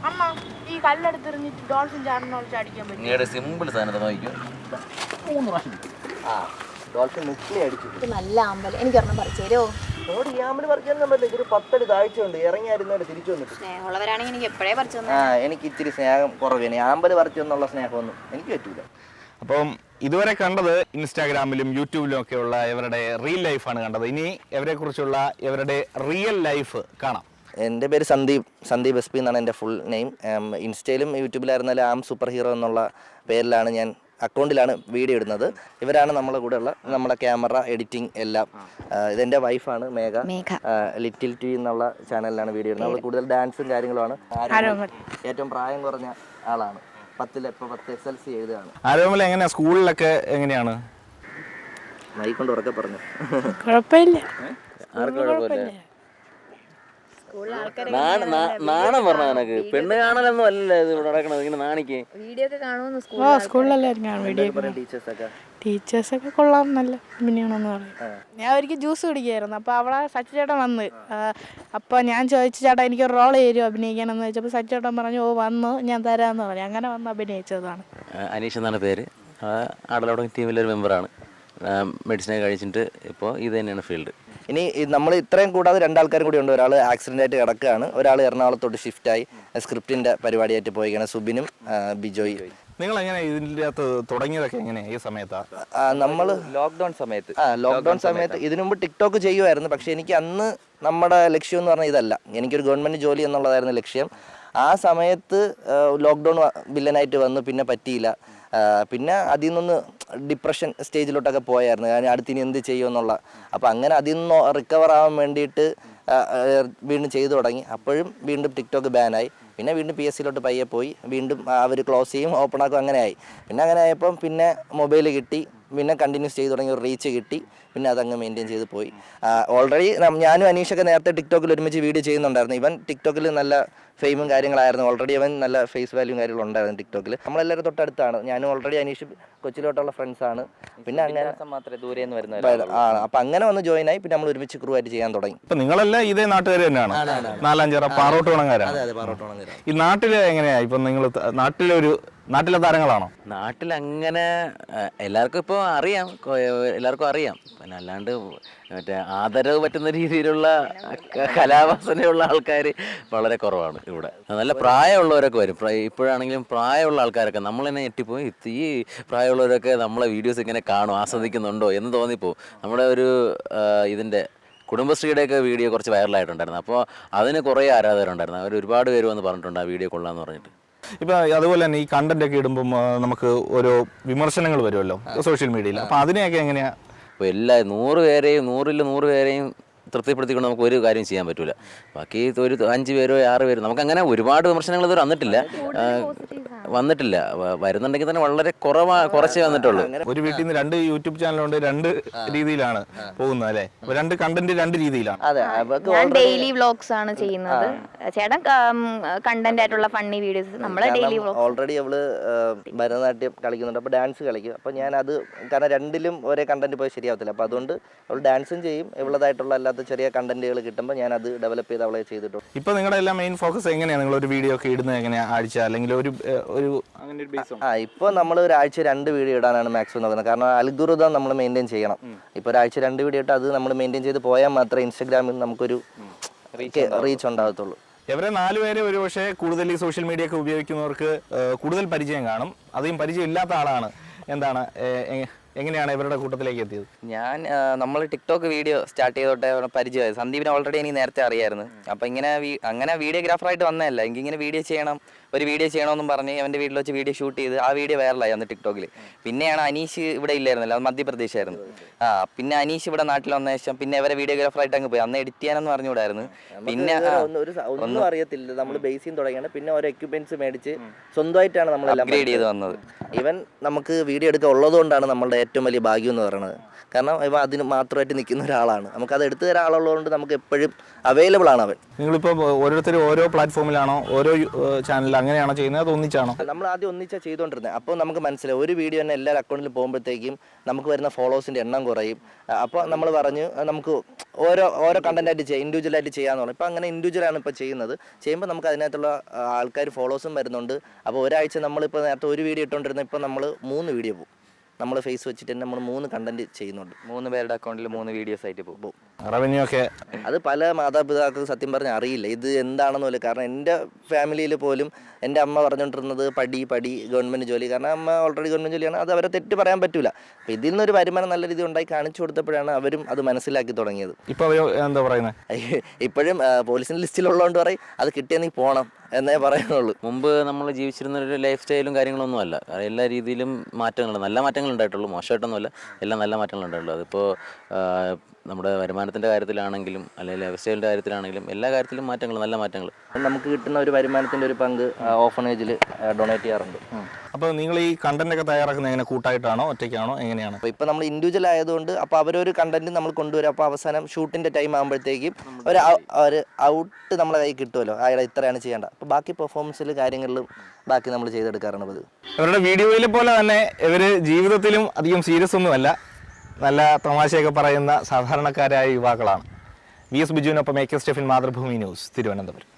അമ്മ ഈ കല്ലെടുത്തെറിഞ്ഞിട്ട് ഡോൾഫിൻ ചാടിനോട് ചാടിക്കാൻ പറ്റും. സിമ്പിൾ സാധനത്തെ നോക്കിയോ 3 പ്രാവശ്യം. ഡോൾഫിൻ മുക്കിനെ അടിച്ചു. ഇത് നല്ല ആമ്പല്. എനിക്ക് ഒരെണ്ണം പറിച്ചു തരുമോ? ഓടി ഈ ആമ്പല് പറിക്കാൻ പറ്റില്ല. ഇതൊരു 10 അടി താഴ്ചയുണ്ട്. ഇറങ്ങിയായിരുന്നവരെ തിരിച്ചു വന്നിട്ട്. സ്നേഹമുള്ളവരാണെങ്കിൽ എനിക്ക് എപ്പോഴേ പറിച്ചു തന്നെ. എനിക്ക് ഇച്ചിരി സ്നേഹം കുറവാണ്. ആമ്പല് പറിച്ചു എന്നുള്ള സ്നേഹമൊന്നും എനിക്ക് പറ്റൂല. അപ്പം ഇതുവരെ കണ്ടത് ഇൻസ്റ്റാഗ്രാമിലും യൂട്യൂബിലും ഒക്കെയുള്ള ഇവരുടെ റിയൽ ലൈഫാണ് കണ്ടത്. ഇനി ഇവരെ കുറിച്ചുള്ള ഇവരുടെ റിയൽ ലൈഫ് കാണാം. എൻ്റെ പേര് സന്ദീപ് SP എന്നാണ് എൻ്റെ ഫുൾ നെയിം. ഇൻസ്റ്റയിലും യൂട്യൂബിലായിരുന്നാലും ആം സൂപ്പർ ഹീറോ എന്നുള്ള പേരിലാണ് ഞാൻ അക്കൗണ്ടിലാണ് വീഡിയോ ഇടുന്നത്. ഇവരാണ് നമ്മളെ കൂടെ ഉള്ള നമ്മളെ ക്യാമറ എഡിറ്റിംഗ് എല്ലാം. ഇതെൻ്റെ വൈഫാണ് മേഘ. ലിറ്റിൽ ടി എന്നുള്ള ചാനലിലാണ് വീഡിയോ ഇടുന്നത്. അവൾ കൂടുതൽ ഡാൻസും കാര്യങ്ങളുമാണ്. ഏറ്റവും പ്രായം കുറഞ്ഞ ആളാണ്. 10 SLC എഴുതുകയാണ്. ആരോമല എങ്ങനെയാ സ്കൂളിലൊക്കെ എങ്ങനെയാണ്? മൈക്കൊണ്ട് ഉറക്കെ പറഞ്ഞു. കുഴപ്പമില്ല. ആർക്കും കുഴപ്പമില്ല. നാണം പറഞ്ഞ എനക്ക് പെണ്ണ് കാണലൊന്നും അല്ലല്ലോ ഇത് ഇവിടെ നടക്കണത്. ഇങ്ങനെ നാണിക്ക് വീഡിയോ ഒക്കെ കാണുമെന്ന് സ്കൂളിലെല്ലാവരും കാണും. വീഡിയോ ടീച്ചേഴ്സൊക്കെ കൊള്ളാം, നല്ല അഭിനയാണെന്ന് പറയും. ഞാൻ ഒരിക്കൽ ജ്യൂസ് കുടിക്കായിരുന്നു. അപ്പോൾ അവിടെ സച്ചിചേട്ടൻ വന്ന്. അപ്പോൾ ഞാൻ ചോദിച്ചു, ചേട്ടാ എനിക്കൊരു റോൾ തരുമോ അഭിനയിക്കാനെന്ന് ചോദിച്ചപ്പോൾ സച്ചിചേട്ടൻ പറഞ്ഞു, ഓ വന്നു ഞാൻ തരാമെന്ന് പറഞ്ഞു. അങ്ങനെ വന്ന് അഭിനയിച്ചതാണ്. അനീഷ് എന്നാണ് പേര്. ആടലോടം ടീമിലൊരു മെമ്പറാണ്. മെഡിസിനൊക്കെ കഴിച്ചിട്ട് ഇപ്പോൾ ഇത് തന്നെയാണ് ഫീൽഡ്. ഇനി നമ്മൾ ഇത്രയും കൂടാതെ 2 ആൾക്കാരും കൂടി ഉണ്ട്. ഒരാൾ ആക്സിഡൻ്റ് ആയിട്ട് കിടക്കുകയാണ്. ഒരാൾ എറണാകുളത്തോട്ട് ഷിഫ്റ്റായി സ്ക്രിപ്റ്റിൻ്റെ പരിപാടിയായിട്ട് പോയിക്കാണ്. സുബിനും ബിജോയ്. നിങ്ങൾ എങ്ങനെ ഇതിൻ്റെ അകത്ത് തുടങ്ങിയതൊക്കെ എങ്ങനെയാണ്? ഈ സമയത്താണ് നമ്മൾ ലോക്ക്ഡൗൺ സമയത്ത് ഇതിനു മുമ്പ് ടിക്ടോക്ക് ചെയ്യുമായിരുന്നു. പക്ഷേ എനിക്ക് അന്ന് നമ്മുടെ ലക്ഷ്യം എന്ന് പറഞ്ഞാൽ ഇതല്ല. എനിക്കൊരു ഗവൺമെൻറ് ജോലി എന്നുള്ളതായിരുന്നു ലക്ഷ്യം. ആ സമയത്ത് ലോക്ക്ഡൗൺ വില്ലനായിട്ട് വന്നു. പിന്നെ പറ്റിയില്ല. പിന്നെ അതിൽ നിന്ന് ഡിപ്രഷൻ സ്റ്റേജിലോട്ടൊക്കെ പോയായിരുന്നു. ഞാൻ അടുത്തിനി എന്ത് ചെയ്യുമെന്നുള്ള. അപ്പോൾ അങ്ങനെ അതിൽ നിന്ന് റിക്കവർ ആവാൻ വേണ്ടിയിട്ട് വീണ്ടും ചെയ്തു തുടങ്ങി. അപ്പോഴും വീണ്ടും ടിക്ടോക്ക് ബാനായി. പിന്നെ വീണ്ടും PSCയിലോട്ട് പയ്യെ പോയി. വീണ്ടും അവർ ക്ലോസ് ചെയ്യും, ഓപ്പൺ ആക്കും. അങ്ങനെ ആയി. പിന്നെ അങ്ങനെ ആയപ്പം പിന്നെ മൊബൈൽ കിട്ടി. പിന്നെ കണ്ടിന്യൂസ് ചെയ്ത് തുടങ്ങി. ഒരു റീച്ച് കിട്ടി. പിന്നെ അതങ്ങ് മെയിൻറ്റെയിൻ ചെയ്ത് പോയി. ഓൾറെഡി ഞാനും അനീഷൊക്കെ നേരത്തെ ടിക്ടോക്കിൽ ഒരുമിച്ച് വീഡിയോ ചെയ്യുന്നുണ്ടായിരുന്നു. ഇവൻ ടിക്ടോക്കിൽ നല്ല ഫെയിമും കാര്യങ്ങളായിരുന്നു. ഓൾറെഡി അവൻ നല്ല ഫേസ് വാല്യൂം കാര്യങ്ങളും ഉണ്ടായിരുന്നു ടിക്ടോക്കിൽ. നമ്മളെല്ലാവരും തൊട്ടടുത്താണ്. ഞാനും ഓൾറെഡി അനീഷ് കൊച്ചിലോട്ടുള്ള ഫ്രണ്ട്സാണ്. പിന്നെ അങ്ങനെ മാത്രമേ ദൂരെ നിന്ന് വരുന്നത്. അപ്പം അങ്ങനെ വന്ന് ജോയിൻ ആയി. പിന്നെ നമ്മൾ ഒരുമിച്ച് ക്രൂ ആയിട്ട് ചെയ്യാൻ തുടങ്ങി. ഇപ്പം നിങ്ങളെല്ലാം ഇതേ നാട്ടുകാർ തന്നെയാണ്? നാലാഞ്ചിറ പാറോട്ടുകുണങ്ങാരാണ്. ഈ നാട്ടില് എങ്ങനെയാ? ഇപ്പം നിങ്ങൾ നാട്ടിലെ താരങ്ങളാണോ? നാട്ടിലങ്ങനെ എല്ലാവർക്കും ഇപ്പോൾ അറിയാം. എല്ലാവർക്കും അറിയാം. പിന്നെ അല്ലാണ്ട് മറ്റേ ആദരവ് പറ്റുന്ന രീതിയിലുള്ള കലാവാസനയുള്ള ആൾക്കാർ വളരെ കുറവാണ് ഇവിടെ. നല്ല പ്രായമുള്ളവരൊക്കെ വരും. ഇപ്പോഴാണെങ്കിലും പ്രായമുള്ള ആൾക്കാരൊക്കെ നമ്മൾ തന്നെ ഞെട്ടിപ്പോയി. ഈ പ്രായമുള്ളവരൊക്കെ നമ്മളെ വീഡിയോസ് ഇങ്ങനെ കാണും, ആസ്വദിക്കുന്നുണ്ടോ എന്ന് തോന്നിപ്പോവും. നമ്മുടെ ഒരു ഇതിൻ്റെ കുടുംബശ്രീയുടെയൊക്കെ വീഡിയോ കുറച്ച് വൈറലായിട്ടുണ്ടായിരുന്നു. അപ്പോൾ അതിന് കുറേ ആരാധകരുണ്ടായിരുന്നു. അവർ ഒരുപാട് പേര് വന്ന് പറഞ്ഞിട്ടുണ്ട് ആ വീഡിയോ കൊള്ളാമെന്ന് പറഞ്ഞിട്ട്. ഇപ്പം അതുപോലെ തന്നെ ഈ കണ്ടന്റ് ഒക്കെ ഇടുമ്പം നമുക്ക് ഓരോ വിമർശനങ്ങൾ വരുമല്ലോ സോഷ്യൽ മീഡിയയിൽ. അപ്പം അതിനെയൊക്കെ എങ്ങനെയാ? അപ്പോൾ 100 പേരെയും തൃപ്തിപ്പെടുത്തിക്കൊണ്ട് നമുക്ക് ഒരു കാര്യം ചെയ്യാൻ പറ്റില്ല. ബാക്കി ഒരു 5 പേരോ 6 പേരോ നമുക്കങ്ങനെ ഒരുപാട് വിമർശനങ്ങൾ ഇതുവരെ വന്നിട്ടില്ല. വരുന്നുണ്ടെങ്കിൽ തന്നെ വളരെ കുറച്ചേ വന്നിട്ടുള്ളൂ. ഒരു വീട്ടിൽ നിന്ന് 2 യൂട്യൂബ് ചാനലുണ്ട്. 2 രീതിയിലാണ് പോകുന്നത് അല്ലേ? 2 കണ്ടന്റ് 2 രീതിയിലാണ്. ഞാൻ ഡെയിലി വ്ലോഗ്സ് ആണ് ചെയ്യുന്നത്. ചേട്ടൻ കണ്ടന്റ് ആയിട്ടുള്ള ഫണ്ണി വീഡിയോസ്. നമ്മളെ ഡെയിലി വ്ലോഗ്. ഓൾറെഡി അവള് ഭരതനാട്യം കളിക്കുന്നുണ്ട്. അപ്പോൾ ഡാൻസ് കളിക്കും. അപ്പോൾ ഞാൻ അത് കാരണം 2ലും ഒരേ കണ്ടന്റ് പോയി ശരിയാവത്തില്ല. അപ്പോൾ അതുകൊണ്ട് അവൾ ഡാൻസും ചെയ്യും. ഇവളതായിട്ടുള്ള അല്ലാത്ത ചെറിയ കണ്ടന്റുകൾ കിട്ടുമ്പോൾ ഞാൻ അത് ഡെവലപ്പ് ചെയ്ത് അവളെ ചെയ്തിട്ടുണ്ട്. ഇപ്പൊ നിങ്ങളുടെ എല്ലാം മെയിൻ ഫോക്കസ് എങ്ങനെയാണ്? നിങ്ങൾ ഒരു വീഡിയോ ഒക്കെ ഇടുന്നത് എങ്ങനെയാ? ആഴ്ച അല്ലെങ്കിൽ ഒരു അങ്ങനെ ഒരു ബേസ്? ഇപ്പോൾ നമ്മൾ ഒരാഴ്ച 2 വീഡിയോ ഇടാനാണ് മാക്സിമം നോക്കുന്നത്. കാരണം അൽഗുരുതം നമ്മൾ മെയിൻറ്റെയിൻ ചെയ്യണം. ഇപ്പോൾ ഒരാഴ്ച 2 വീഡിയോ ഇട്ട് അത് നമ്മൾ മെയിൻറ്റെയിൻ ചെയ്ത് പോയാൽ മാത്രമേ ഇൻസ്റ്റാഗ്രാമിൽ നമുക്കൊരു റീച്ച് ഉണ്ടാകത്തുള്ളൂ. ഇവരെ 4 പേരെ ഒരു പക്ഷേ കൂടുതൽ ഈ സോഷ്യൽ മീഡിയ ഒക്കെ ഉപയോഗിക്കുന്നവർക്ക് കൂടുതൽ പരിചയം കാണും. അധികം പരിചയം ഇല്ലാത്ത ആളാണ്. എന്താണ് എങ്ങനെയാണ് ഇവരുടെ കൂട്ടത്തിലേക്ക് എത്തിയത്? നമ്മൾ ടിക്ടോക്ക് വീഡിയോ സ്റ്റാർട്ട് ചെയ്തോട്ടെ പരിചയമായി. സന്ദീപിനെ ഓൾറെഡി എനിക്ക് നേരത്തെ അറിയായിരുന്നു. അപ്പോൾ അങ്ങനെ വീഡിയോഗ്രാഫറായിട്ട് വന്നതല്ല. എനിക്ക് ഇങ്ങനെ വീഡിയോ ചെയ്യണമെന്നും പറഞ്ഞ് അവൻ്റെ വീട്ടിൽ വെച്ച് വീഡിയോ ഷൂട്ട് ചെയ്ത് ആ വീഡിയോ വൈറലായി അന്ന് ടിക്ടോക്കിൽ. പിന്നെയാണ് അനീഷ് ഇവിടെ ഇല്ലായിരുന്നല്ലോ, അത് മധ്യപ്രദേശായിരുന്നു. പിന്നെ അനീഷ് ഇവിടെ നാട്ടിൽ വന്ന ശേഷം പിന്നെ അവരെ വീഡിയോഗ്രാഫറായിട്ട് അങ്ങ് പോയി. അന്ന് എഡിറ്റ് ചെയ്യാനൊന്നും അറിഞ്ഞുകൂടായിരുന്നു. പിന്നെ ഒന്നും അറിയത്തില്ല. നമ്മൾ ബേസിൽ തുടങ്ങിയാണ്. പിന്നെ ഓരോ എക്യുപ്മെന്റ്സ് മേടിച്ച് സ്വന്തമായിട്ടാണ് നമ്മൾ അപ്ഗ്രേഡ് ചെയ്ത് വന്നത്. ഈവൻ നമുക്ക് വീഡിയോ എടുക്കാൻ ഉള്ളത് കൊണ്ടാണ് നമ്മളുടെ ഏറ്റവും വലിയ ഭാഗ്യം എന്ന് പറയുന്നത്. കാരണം ഇവ അതിന് മാത്രമായിട്ട് നിൽക്കുന്ന ഒരാളാണ്. നമുക്കത് എടുത്തു തരാൻ ആളുള്ളതുകൊണ്ട് നമുക്ക് എപ്പോഴും അവൈലബിൾ ആണ് അവൻ. നിങ്ങളിപ്പോൾ ഓരോരുത്തരും ഓരോ പ്ലാറ്റ്ഫോമിലാണോ ഓരോ ചാനലിൽ അങ്ങനെയാണോ ചെയ്യുന്നത്, അത് ഒന്നിച്ചാണോ? നമ്മൾ ആദ്യം ഒന്നിച്ചാണ് ചെയ്തുകൊണ്ടിരുന്നത്. അപ്പോൾ നമുക്ക് മനസ്സിലായി ഒരു വീഡിയോ തന്നെ എല്ലാ അക്കൗണ്ടിലും പോകുമ്പോഴത്തേക്കും നമുക്ക് വരുന്ന ഫോളോവേഴ്സിൻ്റെ എണ്ണം കുറയും. അപ്പോൾ നമ്മൾ പറഞ്ഞു നമുക്ക് ഓരോ കണ്ടന്റായിട്ട് ചെയ്യാം, ഇൻഡിവിജ്വലായിട്ട് ചെയ്യാമെന്ന് പറഞ്ഞു. ഇപ്പോൾ അങ്ങനെ ഇൻഡിവിജ്വലാണ് ഇപ്പോൾ ചെയ്യുന്നത്. ചെയ്യുമ്പോൾ നമുക്ക് അതിനകത്തുള്ള ആൾക്കാർ ഫോളോവേഴ്സും വരുന്നുണ്ട്. അപ്പോൾ ഒരാഴ്ച നമ്മളിപ്പോൾ നേരത്തെ ഒരു വീഡിയോ ഇട്ടുകൊണ്ടിരുന്നത് ഇപ്പോൾ നമ്മൾ 3 വീഡിയോ പോകും. നമ്മൾ ഫേസ് വെച്ചിട്ട് തന്നെ നമ്മൾ 3 കണ്ടന്റ് ചെയ്യുന്നുണ്ട്. 3 പേരുടെ അക്കൗണ്ടിൽ 3 വീഡിയോസ് ആയിട്ട് പോകും. റവന്യൂ ഒക്കെ അത് പല മാതാപിതാക്കൾക്ക് സത്യം പറഞ്ഞാൽ അറിയില്ല ഇത് എന്താണെന്ന് പോലും. കാരണം എൻ്റെ ഫാമിലിയിൽ പോലും എൻ്റെ അമ്മ പറഞ്ഞുകൊണ്ടിരുന്നത് പടി ഗവൺമെൻറ് ജോലി. കാരണം അമ്മ ഓൾറെഡി ഗവൺമെൻറ് ജോലിയാണ്, അത് അവരെ തെറ്റ് പറയാൻ പറ്റില്ല. അപ്പോൾ ഇതിൽ നിന്നൊരു വരുമാനം നല്ല രീതി ഉണ്ടായി കാണിച്ചു കൊടുത്തപ്പോഴാണ് അവരും അത് മനസ്സിലാക്കി തുടങ്ങിയത്. ഇപ്പോൾ എന്താ പറയുന്നത്, ഇപ്പോഴും പോലീസിൻ്റെ ലിസ്റ്റിലുള്ളതുകൊണ്ട് പറയും അത് കിട്ടിയാൽ നീ പോകണം എന്നേ പറയുന്നുള്ളൂ. മുമ്പ് നമ്മൾ ജീവിച്ചിരുന്ന ഒരു ലൈഫ് സ്റ്റൈലും കാര്യങ്ങളൊന്നും അല്ല. എല്ലാ രീതിയിലും മാറ്റങ്ങളുണ്ട്, നല്ല മാറ്റങ്ങൾ ഉണ്ടായിട്ടുള്ളൂ, മോശമായിട്ടൊന്നുമല്ല, എല്ലാം നല്ല മാറ്റങ്ങൾ ഉണ്ടായിട്ടുള്ളൂ. അതിപ്പോൾ നമ്മുടെ വരുമാനത്തിൻ്റെ കാര്യത്തിലാണെങ്കിലും അല്ലെങ്കിൽ ലൈഫ് സ്റ്റൈലിൻ്റെ കാര്യത്തിലാണെങ്കിലും എല്ലാ കാര്യത്തിലും മാറ്റങ്ങൾ, നല്ല മാറ്റങ്ങൾ. നമുക്ക് കിട്ടുന്ന ഒരു വരുമാനത്തിൻ്റെ ഒരു പങ്ക് ഓർഫനേജിൽ ഡൊണേറ്റ് ചെയ്യാറുണ്ട്. അപ്പോൾ നിങ്ങൾ ഈ കണ്ടന്റ് ഒക്കെ തയ്യാറാക്കുന്നത് എങ്ങനെ, കൂട്ടായിട്ടാണോ ഒറ്റയ്ക്കാണോ എങ്ങനെയാണ്? അപ്പോൾ ഇപ്പോൾ നമ്മൾ ഇൻഡിവിജ്വൽ ആയതുകൊണ്ട് അപ്പോൾ അവരൊരു കണ്ടന്റ് നമ്മൾ കൊണ്ടുവരും. അപ്പോൾ അവസാനം ഷൂട്ടിൻ്റെ ടൈം ആകുമ്പോഴത്തേക്കും ഒരു ഔട്ട് നമ്മളെ കയ്യിൽ കിട്ടുമല്ലോ, അയാളെ ഇത്രയാണ് ചെയ്യേണ്ടത്. അപ്പോൾ ബാക്കി പെർഫോമൻസിൽ കാര്യങ്ങളിലും ബാക്കി നമ്മൾ ചെയ്തെടുക്കാറാണ് പതിവ്. ഇവരുടെ വീഡിയോയിൽ പോലെ തന്നെ ഇവർ ജീവിതത്തിലും അധികം സീരിയസ് ഒന്നുമല്ല, നല്ല തമാശയൊക്കെ പറയുന്ന സാധാരണക്കാരായ യുവാക്കളാണ്. വി എസ് ബിജുവിനൊപ്പം AK സ്റ്റെഫിൻ, മാതൃഭൂമി ന്യൂസ്, തിരുവനന്തപുരം.